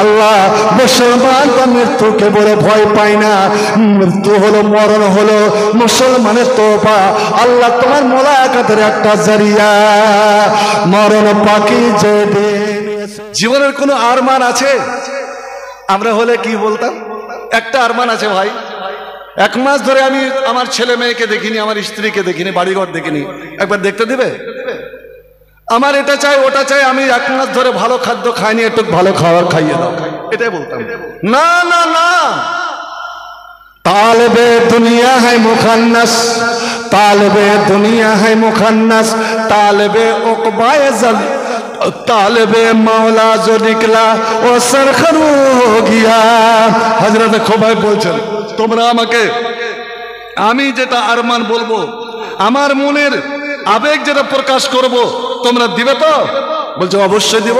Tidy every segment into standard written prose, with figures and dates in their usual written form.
আল্লাহ মুসলমান তো মৃত্যুকে বলে ভয় পায় না, মৃত্যু হলো মরণ হলো মুসলমানের তোফা। আল্লাহ তোমার মোলাকাতের একটা জারিয়া, মরণ পাখি যে জীবনের কোনো আরমান আছে? আমরা হলে কি বলতাম? একটা আরমান আছে ভাই, 1 মাস ধরে আমি আমার ছেলে মেয়েকে দেখিনি, আমার স্ত্রীকে দেখিনি, বাড়িঘর দেখিনি, একবার দেখতে দিবে? আমার এটা চাই ওটা চাই, আমি 1 মাস ধরে ভালো খাদ্য খাইনি, একটু ভালো খাবার খাইয়ে দাও, এটাই বলতাম। না না না, তালেবে দুনিয়া है मुखन्नस, तालिबे दुनिया है मुखन्नस, तालिबे उक़बाए ज़ल, तालिबे मौला जो निकला वो सरखरू हो गया। हजरत खुबाइब বলছেন, তোমরা আমাকে আমি যেটা আরমান বলবো, আমার মনের আবেগ যেটা প্রকাশ করব, তোমরা দিবে তো? বলছে অবশ্যই দিব।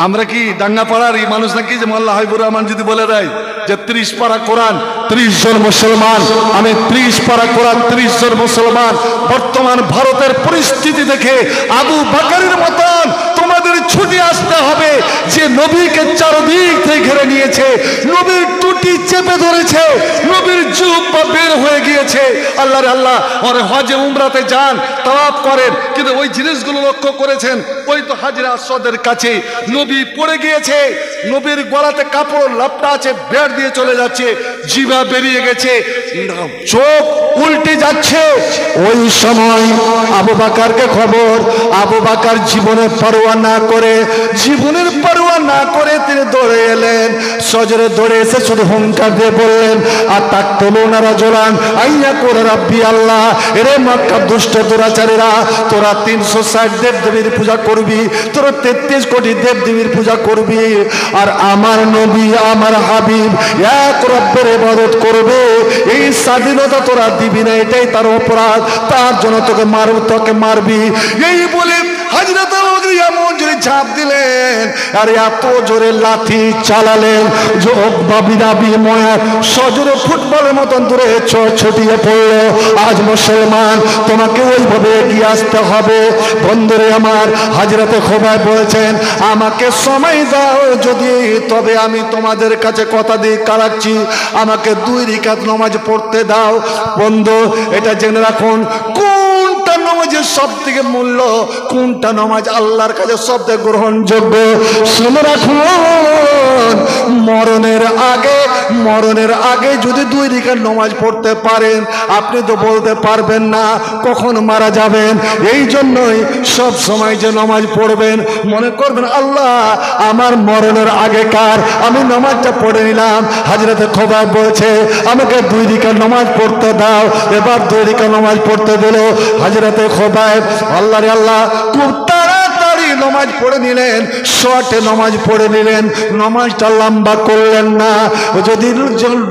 আমরা কি ডাঙ্গাপাড়ার এই মানুষ নাকি যে মোল্লা হাবিবুর রহমান যদি বলে দেয় যে 30 পারা কোরআন 30 জন মুসলমান, আমি 30 পারা কোরআন 30 জন মুসলমান। বর্তমান ভারতের পরিস্থিতি দেখে আবু বকরের মতন তোমাদের ছুটে আসতে হবে, যে নবীকে চারদিক থেকে ঘিরে নিয়েছে, নবীর টুটি চেপে ধরেছে, নবীর জুব্বা বের হয়ে গিয়েছে। আল্লাহ রে আল্লাহ, ওরে হজে উমরাতে যান, তাওয়াফ করেন, কিন্তু ওই জিনিসগুলো লক্ষ্য করেছেন? ওই তো হাজরা আসওয়াদের কাছে নবী পড়ে গিয়েছে, নবীর গলাতে কাপড় লাপটা আছে, বের দিয়ে চলে যাচ্ছে, জিভা বেরিয়ে গেছে, চোখ উল্টে যাচ্ছে। ওই সময় আবু বকরকে খবর, আবু বকর জীবনের পরোয়া না করে, জীবনের পরোয়া না করে তিনি দৌড়ে এলেন, সজরে দৌড়ে এসে শুধু হুঙ্কার দিয়ে বললেন, আতাকতুলুনা রাজুলান আইয়াকুলা রাব্বি আল্লাহ। এরে মক্কার দুষ্ট দুরাচারীরা, তোরা 360 দেবদেবীর পূজা করবি, তোরা 33 কোটি দেবদেবীর পূজা করবি, আর আমার নবী আমার হাবিব এক রব্বের ইবাদত করবে, এই স্বাধীনতা তোরা দিবি না, এটাই তার অপরাধ, তার জন্য তোকে মারবি। এই বলে হযরত আবু বকর এমন জোরে ঝাঁপ দিলেন আর এত জোরে লাঠি চালালেন যে উকবা বিন আবী মুআত সজোরে ফুটবলের মতন দূরে ছটিয়ে পড়লো। আজ মুসলমান তোমাকে ওইভাবে এগিয়ে আসতে হবে। বন্ধুরে আমার, হযরত খুবাইব বলেছেন, আমাকে সময় দাও যদি, তবে আমি তোমাদের কাছে কথা দিয়ে কারাচ্ছি, আমাকে 2 রাকাত নামাজ পড়তে দাও। বন্ধু, এটা জেনে রাখুন, কোনটা নামাজের সবথেকে মূল্য, কোনটা নামাজ আল্লাহর কাছে সবথেকে গ্রহণযোগ্য, শুনে রাখুন। মরণের আগে যদি 2 রাকাত নামাজ পড়তে পারেন, আপনি তো বলতে পারবেন না কখন মারা যাবেন। এই জন্যই সব সময় যে নামাজ পড়বেন মনে করবেন, আল্লাহ আমার মরণের আগেকার আমি নামাজটা পড়ে নিলাম। হযরত খুবাইব বলছে, আমাকে 2 রাকাত নামাজ পড়তে দাও। এবার 2 রাকাত নামাজ পড়তে দিল হযরত খুবাইব। আল্লাহ রে আল্লাহ, খুব তাড়াতাড়ি নামাজ পড়ে নিলেন, শর্টে নামাজ পড়ে নিলেন, নামাজটা লম্বা করলেন না। ও যদি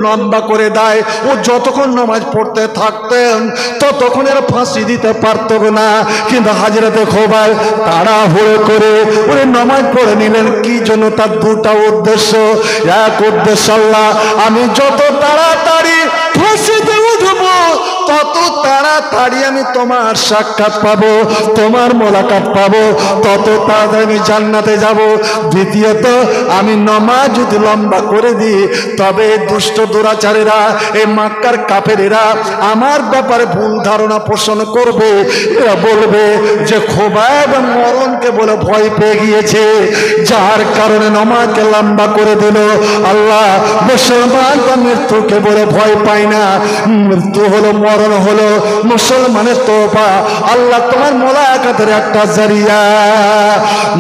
লম্বা করে দেয়, ও যতক্ষণ নামাজ পড়তে থাকতেন ততক্ষণ এর ফাঁসি দিতে পারত না। কিন্তু হযরত খুবাইব তাড়াহুড়ো করে ওরে নামাজ পড়ে নিলেন। কি জন্য? তার 2টা উদ্দেশ্য। এক উদ্দেশ্য, আল্লাহ আমি যত তাড়াতাড়ি ফাঁসিতে উঠবো তত তাড়াতাড়ি আমি তোমার সাক্ষাৎ পাবো, তোমার মোলাকাত পাবো, তত তাড়াতাড়ি আমি জান্নাতে যাব। দ্বিতীয়ত, আমি নামাজ যদি লম্বা করে দিই তবে দুষ্ট দুরাচারীরা, এই মক্কার কাফেরেরা আমার ব্যাপারে ভুল ধারণা পোষণ করবে। এরা বলবে যে খুবাইব মরণকে বলে ভয় পেয়ে গিয়েছে, যার কারণে নামাজকে লম্বা করে দিল। আল্লাহ মুসলমান তো মৃত্যুকে বলে ভয় পায় না, মৃত্যু হলো মরণ হলো মুসলমানের তোফা। আল্লাহ তোমার মোলাকাতের একটা জারিয়া,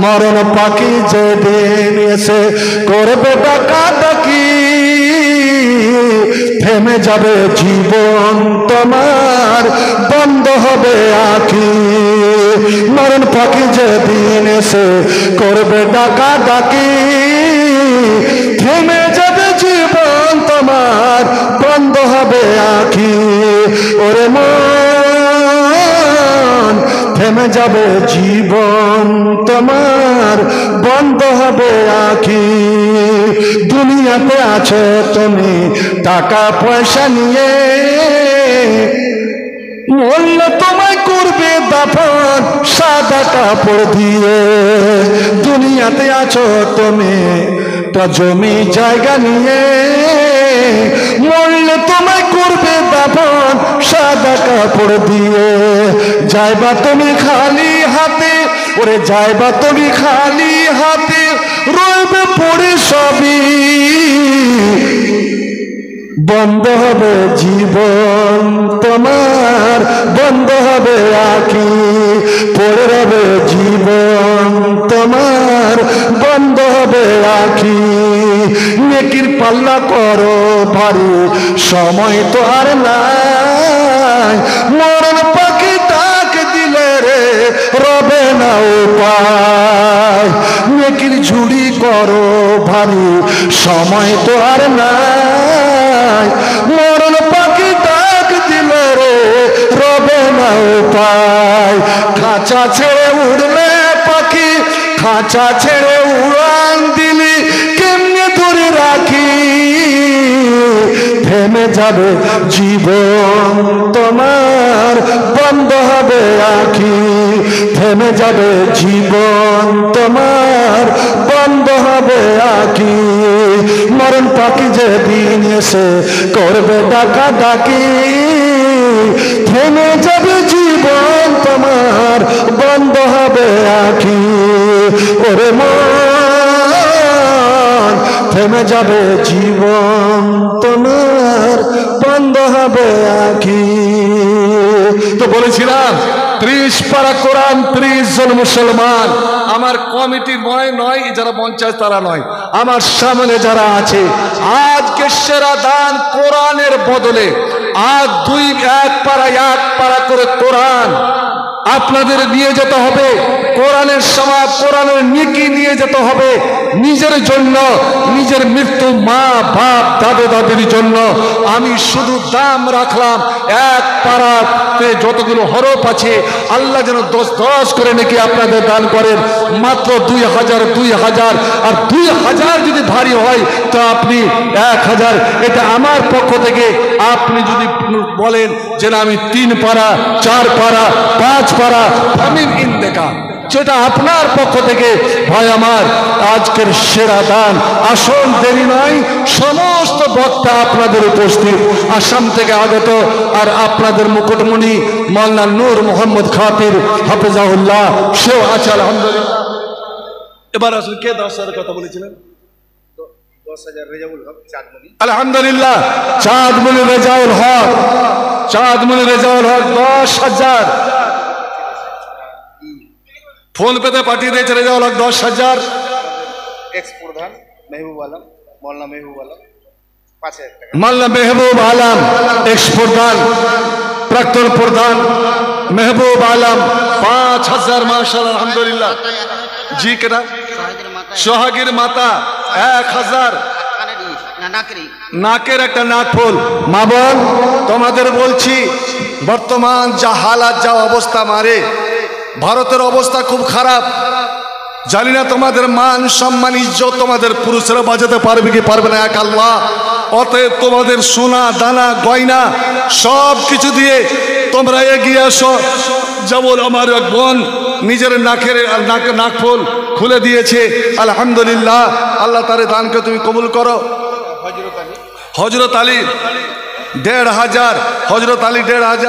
মরণ পাখি যে দিন এসে করবে ডাকাডাকি, থেমে যাবে জীবন তোমার, বন্ধ হবে আঁখি। মরণ পাখি যে দিন এসে করবে ডাকাডাকি, থেমে যাবে জীবন তোমার, বন্ধ হবে আঁখি। ওরে মন, থেমে যাবে জীবন তোমার, বন্ধ হবে আঁখি। দুনিয়াতে আছো তুমি টাকা পয়সা নিয়ে, মরলে তোমায় করবে দাফন সাদা কাপড় দিয়ে। দুনিয়াতে আছো তুমি তা জমি জায়গা নিয়ে, মরলে তোমায় করবে দাফন সাদা কাপড় দিয়ে। যাইবা তুমি খালি হাতে, ওরে যাইবা তুমি খালি হাতে, রইবে পড়ে সবই। বন্ধ হবে জীবন তোমার, বন্ধ হবে আঁখি, পড়ে রবে জীবন তোমার, বন্ধ হবে আঁখি। নেকির পাল্লা করো ভারী, সময় তো আর নাই। মরণ পাখি ডাক দিলে রে রবে না উপায়। নেকির ঝুড়ি করো ভারী, সময় তো আর নাই। মরণ পাখি ডাক দিলে রে রবে না উপায়। খাঁচা ছেড়ে উড়লে পাখি, খাঁচা ছেড়ে উড়ান দিলি কেমনে ধরে রাখি। থেমে যাবে জীবন তোমার, বন্ধ হবে আঁখি, থেমে যাবে জীবন তোমার, বন্ধ হবে আঁখি। মরণ পাখি যেদিন এসে করবে ডাকা ডাকি, থেমে যাবে জীবন তোমার, বন্ধ হবে আঁখি। ওরে মন, থেমে যাবে জীবন তোমার, বন্ধ হবে আঁখি। তো বলেছিলাম 30 পারা কোরআন, 30 জন মুসলমান। আমার কমিটির নয় যারা পঞ্চায়েত তারা নয়, আমার সামনে যারা আছে, আজকে সেরা দান কোরআনের বদলে আজ এক পারা করে কোরআন আপনাদের নিয়ে যেতে হবে। কোরআনের সওয়াব, কোরআনের নেকি নিয়ে যেতে হবে নিজের জন্য, নিজের মৃত্যু মা বাপ দাদা দাদির জন্য। আমি শুধু দাম রাখলাম এক পারাতে যতগুলো হরফ আছে, আল্লাহ যেন 10 করে নাকি আপনাদের দান করেন। মাত্র 2000 আর 2000 যদি ভারী হয় তো আপনি 1000। এটা আমার পক্ষ থেকে। আপনি যদি বলেন যে না আমি 3 পারা 4 পারা 5 পারা আমি ইন্তেকা, সেটা আপনার পক্ষ থেকে। ভাই আমার, আজকের সেরা দান। আসল দেরি নয়, সমস্ত বক্তা আপনাদের উপস্থিত, আসাম থেকে আগত, আর আপনাদের মুকুটমণি মাওলানা নূর মোহাম্মদ খাতির হাফেজাহুল্লাহ, সেও আছে আলহামদুলিল্লাহ। এবার আসলে কে 10,000 কথা বলেছিলেন? 10,000 রেজাউল হক চাঁদমণি। আলহামদুলিল্লাহ, চাঁদমণি রেজাউল হক, চাঁদমণি রেজাউল হক 10,000 ফোন পেতে পাঠিয়ে দিয়েছে। রেজাউল হক 10,000। এক্স প্রধান মেহবুব আলম, মোল্লা মেহবুব আলম 5,000 টাকা। মোল্লা মেহবুব আলম এক্স প্রধান, প্রাক্তন প্রধান মেহবুব আলম 5,000। মাশাআল্লাহ, আলহামদুলিল্লাহ। জি কেনা সোহাগীর মাতা 1,000। নাকের একটা নাক ফুল। মা বোন, তোমাদের বলছি, বর্তমান যা হালাত, যা অবস্থা মারে, ভারতের অবস্থা খুব খারাপ। জানি না তোমাদের মান সম্মান ইজ্জত তোমাদের পুরুষেরা বাঁচাতে পারবে কি পারবে না, এক আল্লাহ। অতএব তোমাদের সোনা দানা গয়না সব কিছু দিয়ে তোমরা এগিয়ে আসো। যেমন আমার এক বোন নিজের নাক ফুল খুলে দিয়েছে, আলহামদুলিল্লাহ। আল্লাহ তার দানকে তুমি কবুল করো। হযরত আলী 1,500, হযরত আলী 1,500।